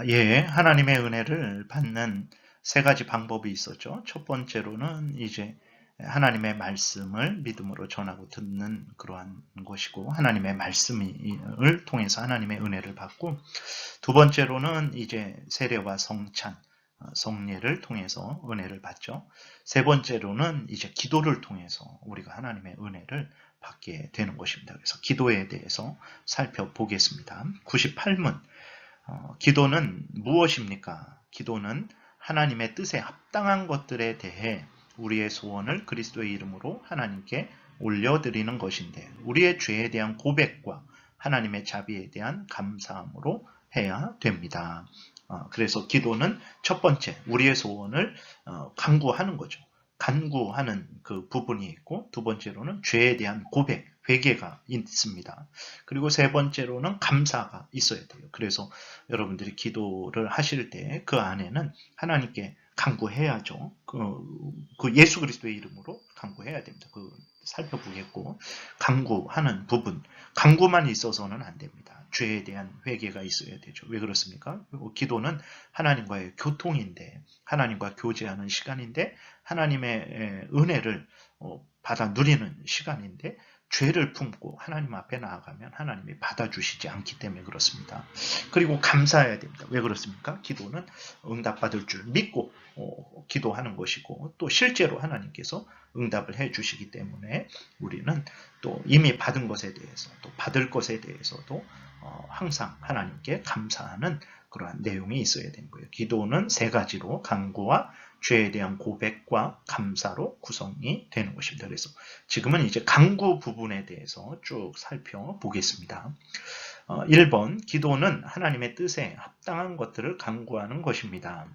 예, 하나님의 은혜를 받는 세 가지 방법이 있었죠. 첫 번째로는 이제 하나님의 말씀을 믿음으로 전하고 듣는 그러한 것이고, 하나님의 말씀을 통해서 하나님의 은혜를 받고, 두 번째로는 이제 세례와 성찬, 성례를 통해서 은혜를 받죠. 세 번째로는 이제 기도를 통해서 우리가 하나님의 은혜를 받게 되는 것입니다. 그래서 기도에 대해서 살펴보겠습니다. 98문. 기도는 무엇입니까? 기도는 하나님의 뜻에 합당한 것들에 대해 우리의 소원을 그리스도의 이름으로 하나님께 올려드리는 것인데, 우리의 죄에 대한 고백과 하나님의 자비에 대한 감사함으로 해야 됩니다. 그래서 기도는 첫 번째, 우리의 소원을 간구하는 거죠. 간구하는 그 부분이 있고, 두 번째로는 죄에 대한 고백, 회개가 있습니다. 그리고 세 번째로는 감사가 있어야 돼요. 그래서 여러분들이 기도를 하실 때 그 안에는 하나님께 간구해야죠. 그 예수 그리스도의 이름으로 간구해야 됩니다. 살펴보겠고, 간구하는 부분, 간구만 있어서는 안 됩니다. 죄에 대한 회개가 있어야 되죠. 왜 그렇습니까? 기도는 하나님과의 교통인데, 하나님과 교제하는 시간인데, 하나님의 은혜를 받아 누리는 시간인데, 죄를 품고 하나님 앞에 나아가면 하나님이 받아주시지 않기 때문에 그렇습니다. 그리고 감사해야 됩니다. 왜 그렇습니까? 기도는 응답받을 줄 믿고 기도하는 것이고, 또 실제로 하나님께서 응답을 해 주시기 때문에 우리는 또 이미 받은 것에 대해서, 또 받을 것에 대해서도 항상 하나님께 감사하는 그러한 내용이 있어야 되는 거예요. 기도는 세 가지로 간구와 죄에 대한 고백과 감사로 구성이 되는 것입니다. 그래서 지금은 이제 간구 부분에 대해서 쭉 살펴보겠습니다. 1번, 기도는 하나님의 뜻에 합당한 것들을 간구하는 것입니다.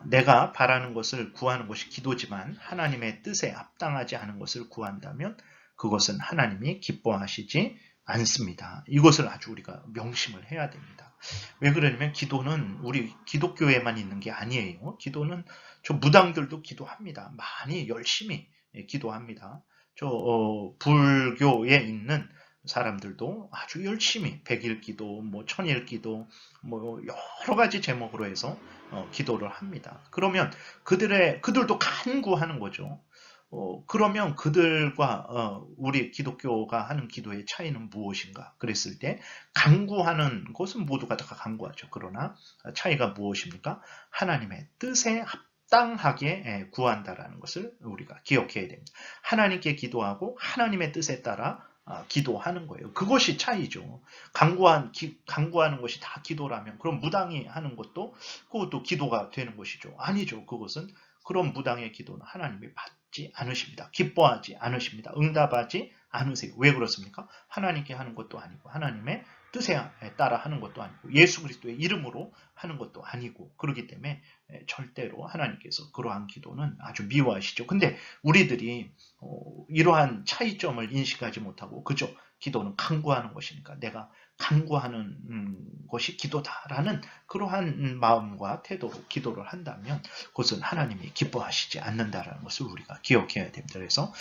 내가 바라는 것을 구하는 것이 기도지만 하나님의 뜻에 합당하지 않은 것을 구한다면 그것은 하나님이 기뻐하시지 않습니다. 이것을 아주 우리가 명심을 해야 됩니다. 왜 그러냐면 기도는 우리 기독교에만 있는 게 아니에요. 기도는 저 무당들도 기도합니다. 많이 열심히 기도합니다. 불교에 있는 사람들도 아주 열심히 백일 기도, 천일 기도, 여러 가지 제목으로 해서 기도를 합니다. 그러면 그들도 간구하는 거죠. 그러면 그들과 우리 기독교가 하는 기도의 차이는 무엇인가? 그랬을 때 간구하는 것은 모두가 다 간구하죠. 그러나 차이가 무엇입니까? 하나님의 뜻에 합당하게 구한다라는 것을 우리가 기억해야 됩니다. 하나님께 기도하고 하나님의 뜻에 따라 기도하는 거예요. 그것이 차이죠. 간구하는 것이 다 기도라면 그럼 무당이 하는 그것도 기도가 되는 것이죠. 아니죠. 그것은 그런 무당의 기도는 하나님이 받지 않으십니다. 기뻐하지 않으십니다. 응답하지 않으세요. 왜 그렇습니까? 하나님께 하는 것도 아니고 하나님의 뜻에 따라 하는 것도 아니고 예수 그리스도의 이름으로 하는 것도 아니고, 그렇기 때문에 절대로 하나님께서 그러한 기도는 아주 미워하시죠. 근데 우리들이 이러한 차이점을 인식하지 못하고 그저 기도는 간구하는 것이니까 내가 간구하는 것이 기도다라는 그러한 마음과 태도로 기도를 한다면 그것은 하나님이 기뻐하시지 않는다라는 것을 우리가 기억해야 됩니다. 그래서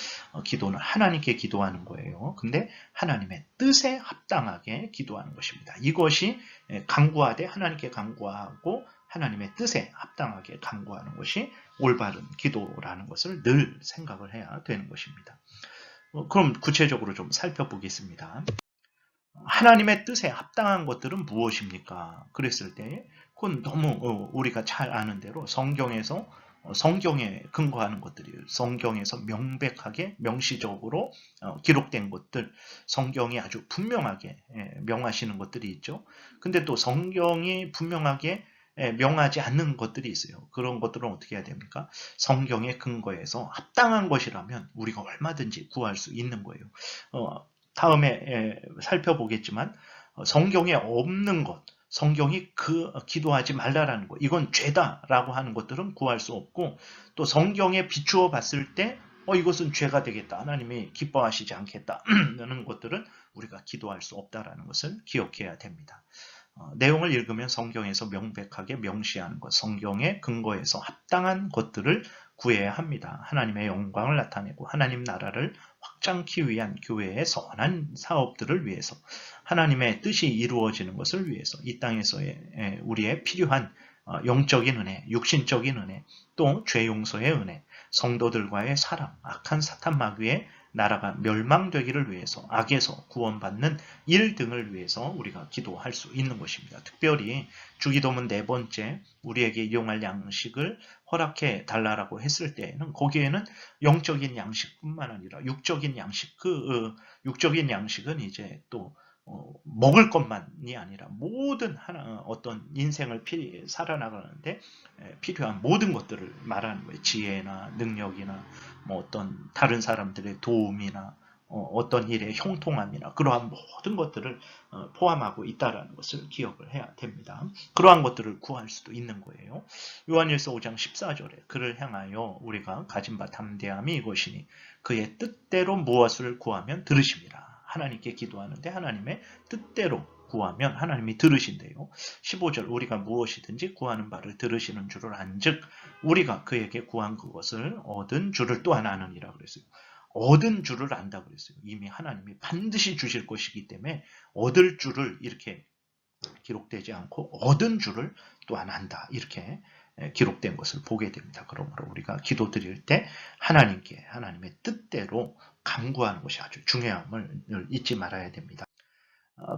기도는 하나님께 기도하는 거예요. 근데 하나님의 뜻에 합당하게 기도하는 것입니다. 이것이 간구하되 하나님께 간구하고 하나님의 뜻에 합당하게 간구하는 것이 올바른 기도라는 것을 늘 생각을 해야 되는 것입니다. 그럼 구체적으로 좀 살펴보겠습니다. 하나님의 뜻에 합당한 것들은 무엇입니까? 그랬을 때 그건 너무 우리가 잘 아는 대로 성경에 근거하는 것들이에요. 성경에서 명백하게 명시적으로 기록된 것들, 성경이 아주 분명하게 명하시는 것들이 있죠. 근데 또 성경이 분명하게 명하지 않는 것들이 있어요. 그런 것들은 어떻게 해야 됩니까? 성경의 근거에서 합당한 것이라면 우리가 얼마든지 구할 수 있는 거예요. 다음에 살펴보겠지만 성경에 없는 것, 성경이 기도하지 말라라는 것, 이건 죄다라고 하는 것들은 구할 수 없고, 또 성경에 비추어 봤을 때 이것은 죄가 되겠다, 하나님이 기뻐하시지 않겠다는 것들은 우리가 기도할 수 없다라는 것을 기억해야 됩니다. 내용을 읽으면 성경에서 명백하게 명시하는 것, 성경의 근거에서 합당한 것들을 구해야 합니다. 하나님의 영광을 나타내고 하나님 나라를 확장키 위한 교회의 선한 사업들을 위해서 하나님의 뜻이 이루어지는 것을 위해서 이 땅에서의 우리의 필요한 영적인 은혜, 육신적인 은혜, 또 죄 용서의 은혜, 성도들과의 사랑, 악한 사탄 마귀의 나라가 멸망되기를 위해서 악에서 구원받는 일 등을 위해서 우리가 기도할 수 있는 것입니다. 특별히 주기도문 네 번째 우리에게 이용할 양식을 허락해 달라고 했을 때에는 거기에는 영적인 양식뿐만 아니라 육적인 양식, 육적인 양식은 이제 또 먹을 것만이 아니라 모든 어떤 인생을 살아나가는데 필요한 모든 것들을 말하는 거예요. 지혜나 능력이나 뭐 어떤 다른 사람들의 도움이나 어떤 일의 형통함이나 그러한 모든 것들을 포함하고 있다는 것을 기억을 해야 됩니다. 그러한 것들을 구할 수도 있는 거예요. 요한일서 5장 14절에 그를 향하여 우리가 가진 바 담대함이 이것이니 그의 뜻대로 무엇을 구하면 들으심이라. 하나님께 기도하는데 하나님의 뜻대로 구하면 하나님이 들으신대요. 15절 우리가 무엇이든지 구하는 바를 들으시는 줄을 안즉 우리가 그에게 구한 그것을 얻은 줄을 또한 아느니라 그랬어요. 얻은 줄을 안다 그랬어요. 이미 하나님이 반드시 주실 것이기 때문에 얻을 줄을 이렇게 기록되지 않고 얻은 줄을 또한 안다. 이렇게 기록된 것을 보게 됩니다. 그러므로 우리가 기도 드릴 때 하나님께 하나님의 뜻대로 간구하는 것이 아주 중요함을 잊지 말아야 됩니다.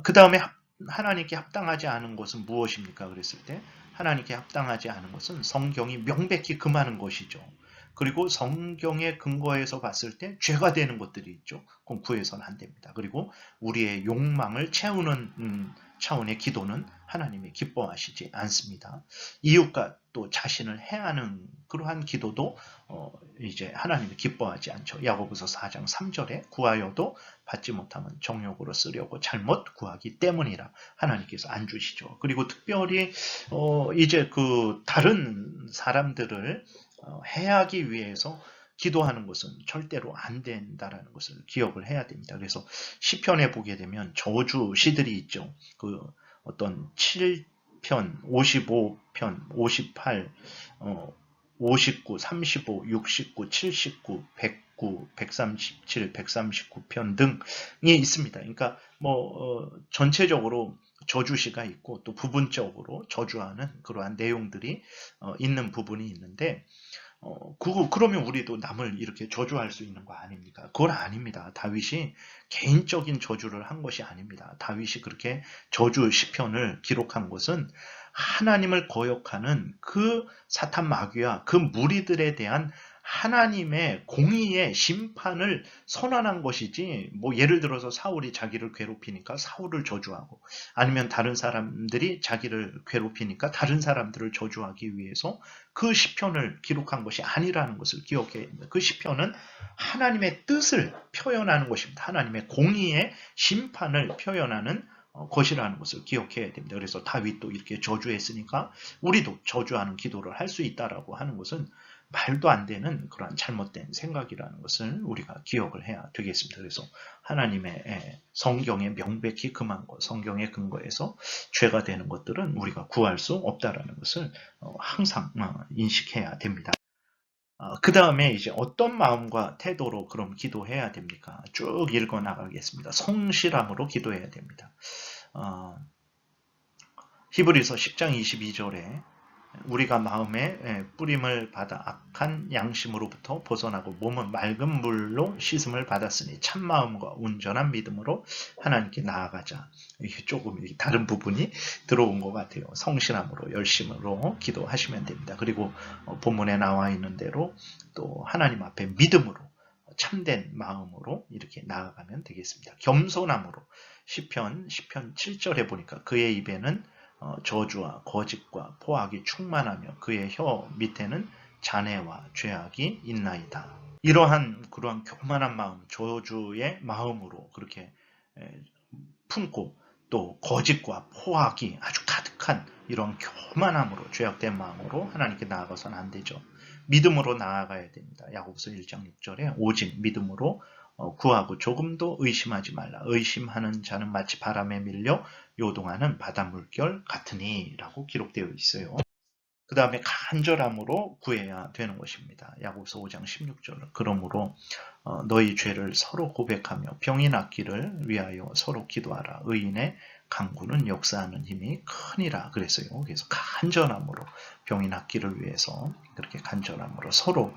그 다음에 하나님께 합당하지 않은 것은 무엇입니까? 그랬을 때 하나님께 합당하지 않은 것은 성경이 명백히 금하는 것이죠. 그리고 성경의 근거에서 봤을 때 죄가 되는 것들이 있죠. 그럼 구해서는 안 됩니다. 그리고 우리의 욕망을 채우는 차원의 기도는 하나님이 기뻐하시지 않습니다. 이웃과 또 자신을 해하는 그러한 기도도 이제 하나님이 기뻐하지 않죠. 야고보서 4장 3절에 구하여도 받지 못하면 정욕으로 쓰려고 잘못 구하기 때문이라 하나님께서 안 주시죠. 그리고 특별히 이제 그 다른 사람들을 해하기 위해서 기도하는 것은 절대로 안 된다라는 것을 기억을 해야 됩니다. 그래서 시편에 보게 되면 저주 시들이 있죠. 그 어떤 7편, 55편, 58, 59, 35, 69, 79, 109, 137, 139편 등이 있습니다. 그러니까 전체적으로 저주시가 있고 또 부분적으로 저주하는 그러한 내용들이 있는 부분이 있는데 그러면 우리도 남을 이렇게 저주할 수 있는 거 아닙니까? 그건 아닙니다. 다윗이 개인적인 저주를 한 것이 아닙니다. 다윗이 그렇게 저주 시편을 기록한 것은 하나님을 거역하는 그 사탄 마귀와 그 무리들에 대한 하나님의 공의의 심판을 선언한 것이지, 예를 들어서 사울이 자기를 괴롭히니까 사울을 저주하고, 아니면 다른 사람들이 자기를 괴롭히니까 다른 사람들을 저주하기 위해서 그 시편을 기록한 것이 아니라는 것을 기억해야 합니다. 그 시편은 하나님의 뜻을 표현하는 것입니다. 하나님의 공의의 심판을 표현하는 것이라는 것을 기억해야 됩니다. 그래서 다윗도 이렇게 저주했으니까 우리도 저주하는 기도를 할 수 있다라고 하는 것은 말도 안 되는 그러한 잘못된 생각이라는 것을 우리가 기억을 해야 되겠습니다. 그래서 하나님의 성경에 명백히 금한 것, 성경의 근거에서 죄가 되는 것들은 우리가 구할 수 없다라는 것을 항상 인식해야 됩니다. 그 다음에 이제 어떤 마음과 태도로 그럼 기도해야 됩니까? 쭉 읽어 나가겠습니다. 성실함으로 기도해야 됩니다. 히브리서 10장 22절에 우리가 마음에 뿌림을 받아 악한 양심으로부터 벗어나고 몸은 맑은 물로 씻음을 받았으니 참마음과 온전한 믿음으로 하나님께 나아가자. 이게 조금 다른 부분이 들어온 것 같아요. 성실함으로 열심으로 기도하시면 됩니다. 그리고 본문에 나와 있는 대로 또 하나님 앞에 믿음으로 참된 마음으로 이렇게 나아가면 되겠습니다. 겸손함으로 시편 7절에 보니까 그의 입에는 저주와 거짓과 포악이 충만하며 그의 혀 밑에는 잔해와 죄악이 있나이다. 이러한 그러한 교만한 마음, 저주의 마음으로 그렇게 품고 또 거짓과 포악이 아주 가득한 이런 교만함으로 죄악된 마음으로 하나님께 나아가서는 안 되죠. 믿음으로 나아가야 됩니다. 야고보서 1장 6절에 오직 믿음으로 구하고 조금도 의심하지 말라. 의심하는 자는 마치 바람에 밀려 요동하는 바닷물결 같으니 라고 기록되어 있어요. 그 다음에 간절함으로 구해야 되는 것입니다. 야고보서 5장 16절. 그러므로 너희 죄를 서로 고백하며 병이 낫기를 위하여 서로 기도하라. 의인의 강구는 역사하는 힘이 크니라 그랬어요. 그래서 간절함으로 병이 낫기를 위해서 그렇게 간절함으로 서로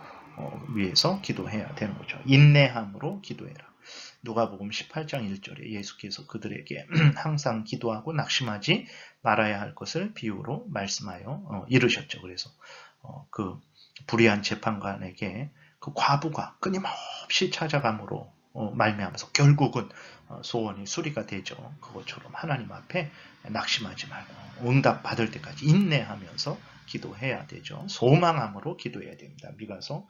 위해서 기도해야 되는 거죠. 인내함으로 기도해라. 누가복음 18장 1절에 예수께서 그들에게 항상 기도하고 낙심하지 말아야 할 것을 비유로 말씀하여 이르셨죠. 그래서 그 불의한 재판관에게 그 과부가 끊임없이 찾아감으로 말미암아서 결국은 소원이 수리가 되죠. 그것처럼 하나님 앞에 낙심하지 말고 응답 받을 때까지 인내하면서 기도해야 되죠. 소망함으로 기도해야 됩니다. 미가서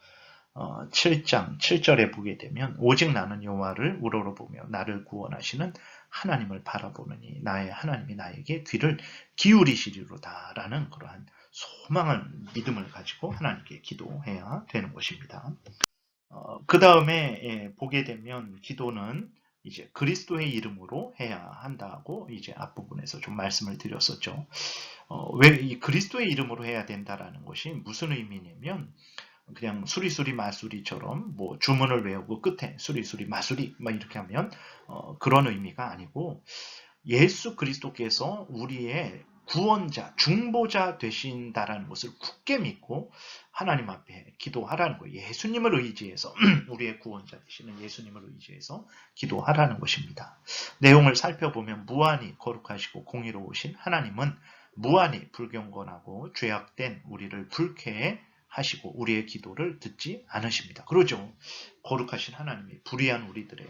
7장 7절에 보게 되면 오직 나는 여호와를 우러러보며 나를 구원하시는 하나님을 바라보느니 나의 하나님이 나에게 귀를 기울이시리로다 라는 그러한 소망을 믿음을 가지고 하나님께 기도해야 되는 것입니다. 그 다음에 보게 되면 기도는 이제 그리스도의 이름으로 해야 한다고 이제 앞부분에서 좀 말씀을 드렸었죠. 왜 이 그리스도의 이름으로 해야 된다라는 것이 무슨 의미냐면 그냥 수리수리 마수리처럼 뭐 주문을 외우고 끝에 수리수리 마수리 막 이렇게 하면 그런 의미가 아니고 예수 그리스도께서 우리의 구원자, 중보자 되신다라는 것을 굳게 믿고 하나님 앞에 기도하라는 거예요. 예수님을 의지해서 우리의 구원자 되시는 예수님을 의지해서 기도하라는 것입니다. 내용을 살펴보면 무한히 거룩하시고 공의로우신 하나님은 무한히 불경건하고 죄악된 우리를 불쾌해 하시고 우리의 기도를 듣지 않으십니다. 그러죠. 거룩하신 하나님이 불의한 우리들의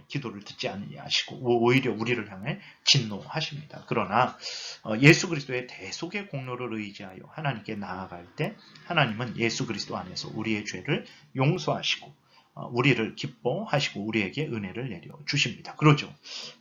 기도를 듣지 않으시고 오히려 우리를 향해 진노하십니다. 그러나 예수 그리스도의 대속의 공로를 의지하여 하나님께 나아갈 때 하나님은 예수 그리스도 안에서 우리의 죄를 용서하시고 우리를 기뻐하시고 우리에게 은혜를 내려 주십니다. 그러죠.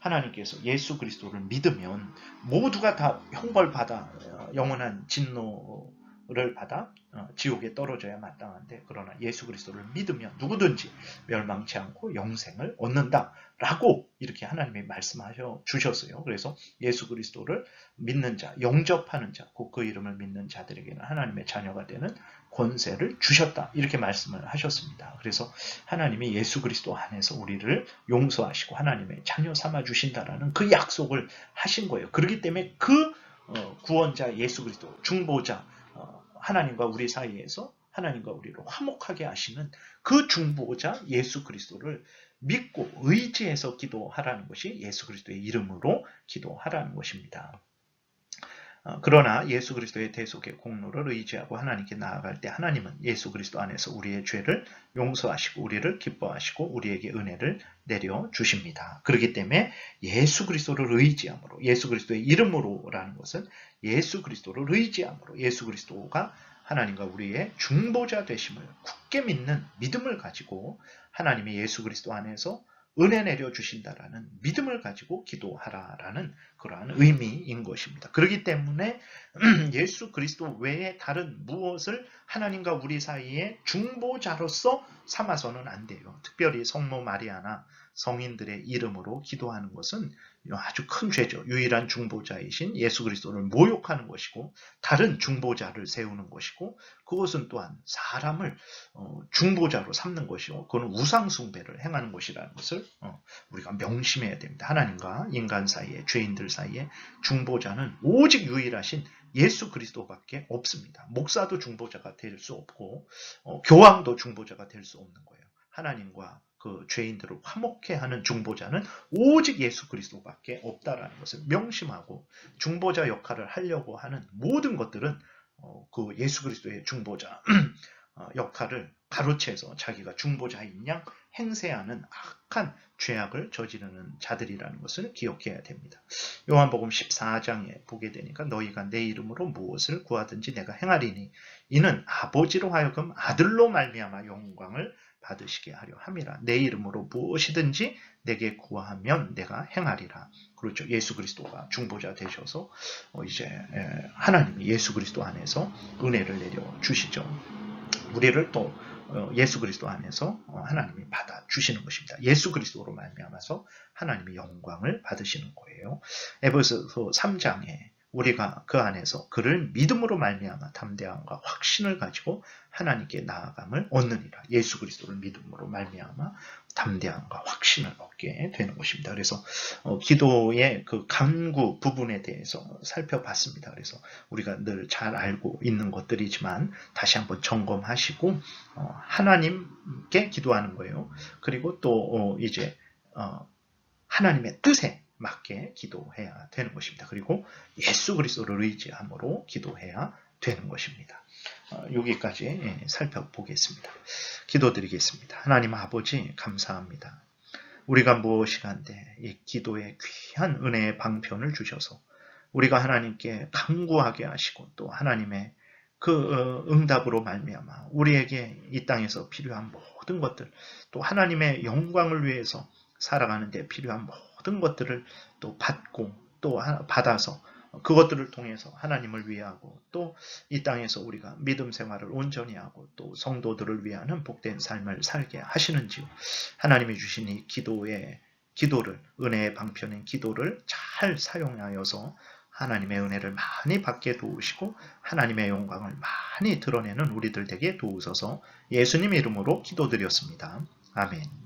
하나님께서 예수 그리스도를 믿으면 모두가 다 형벌받아 영원한 진노를 받아 지옥에 떨어져야 마땅한데 그러나 예수 그리스도를 믿으면 누구든지 멸망치 않고 영생을 얻는다라고 이렇게 하나님이 말씀하셔 주셨어요. 그래서 예수 그리스도를 믿는 자, 영접하는 자, 곧 그 이름을 믿는 자들에게는 하나님의 자녀가 되는 권세를 주셨다. 이렇게 말씀을 하셨습니다. 그래서 하나님이 예수 그리스도 안에서 우리를 용서하시고 하나님의 자녀 삼아 주신다라는 그 약속을 하신 거예요. 그렇기 때문에 그 구원자 예수 그리스도, 중보자 하나님과 우리 사이에서 하나님과 우리를 화목하게 하시는 그 중보자 예수 그리스도를 믿고 의지해서 기도하라는 것이 예수 그리스도의 이름으로 기도하라는 것입니다. 그러나 예수 그리스도의 대속의 공로를 의지하고 하나님께 나아갈 때 하나님은 예수 그리스도 안에서 우리의 죄를 용서하시고 우리를 기뻐하시고 우리에게 은혜를 내려 주십니다. 그렇기 때문에 예수 그리스도를 의지함으로 예수 그리스도의 이름으로라는 것은 예수 그리스도를 의지함으로 예수 그리스도가 하나님과 우리의 중보자 되심을 굳게 믿는 믿음을 가지고 하나님이 예수 그리스도 안에서 은혜 내려 주신다라는 믿음을 가지고 기도하라라는 그러한 의미인 것입니다. 그렇기 때문에 예수 그리스도 외에 다른 무엇을 하나님과 우리 사이에 중보자로서 삼아서는 안 돼요. 특별히 성모 마리아나 성인들의 이름으로 기도하는 것은 아주 큰 죄죠. 유일한 중보자이신 예수 그리스도를 모욕하는 것이고 다른 중보자를 세우는 것이고 그것은 또한 사람을 중보자로 삼는 것이고 그건 우상 숭배를 행하는 것이라는 것을 우리가 명심해야 됩니다. 하나님과 인간 사이에 죄인들 사이에 중보자는 오직 유일하신 예수 그리스도밖에 없습니다. 목사도 중보자가 될 수 없고 교황도 중보자가 될 수 없는 거예요. 하나님과 그 죄인들을 화목해 하는 중보자는 오직 예수 그리스도밖에 없다라는 것을 명심하고 중보자 역할을 하려고 하는 모든 것들은 그 예수 그리스도의 중보자 역할을 가로채서 자기가 중보자인 양 행세하는 악한 죄악을 저지르는 자들이라는 것을 기억해야 됩니다. 요한복음 14장에 보게 되니까 너희가 내 이름으로 무엇을 구하든지 내가 행하리니 이는 아버지로 하여금 아들로 말미암아 영광을 받으시게 하려 함이라. 내 이름으로 무엇이든지 내게 구하면 내가 행하리라. 그렇죠. 예수 그리스도가 중보자 되셔서 이제 하나님이 예수 그리스도 안에서 은혜를 내려 주시죠. 우리를 또 예수 그리스도 안에서 하나님이 받아 주시는 것입니다. 예수 그리스도로 말미암아서 하나님이 영광을 받으시는 거예요. 에베소서 3장에 우리가 그 안에서 그를 믿음으로 말미암아 담대함과 확신을 가지고 하나님께 나아감을 얻느니라. 예수 그리스도를 믿음으로 말미암아 담대함과 확신을 얻게 되는 것입니다. 그래서 기도의 그 간구 부분에 대해서 살펴봤습니다. 그래서 우리가 늘 잘 알고 있는 것들이지만 다시 한번 점검하시고 하나님께 기도하는 거예요. 그리고 또 이제 하나님의 뜻에 맞게 기도해야 되는 것입니다. 그리고 예수 그리스도를 의지함으로 기도해야 되는 것입니다. 여기까지 살펴보겠습니다. 기도드리겠습니다. 하나님 아버지 감사합니다. 우리가 무엇이 간데 이 기도에 귀한 은혜의 방편을 주셔서 우리가 하나님께 간구하게 하시고 또 하나님의 그 응답으로 말미암아 우리에게 이 땅에서 필요한 모든 것들 또 하나님의 영광을 위해서 살아가는 데 필요한 모든 것들을 또 받고 또 받아서 그것들을 통해서 하나님을 위하고 또 이 땅에서 우리가 믿음 생활을 온전히 하고 또 성도들을 위하는 복된 삶을 살게 하시는지요. 하나님이 주신 이 기도를 은혜의 방편인 기도를 잘 사용하여서 하나님의 은혜를 많이 받게 도우시고 하나님의 영광을 많이 드러내는 우리들 되게 도우소서. 예수님 이름으로 기도드렸습니다. 아멘.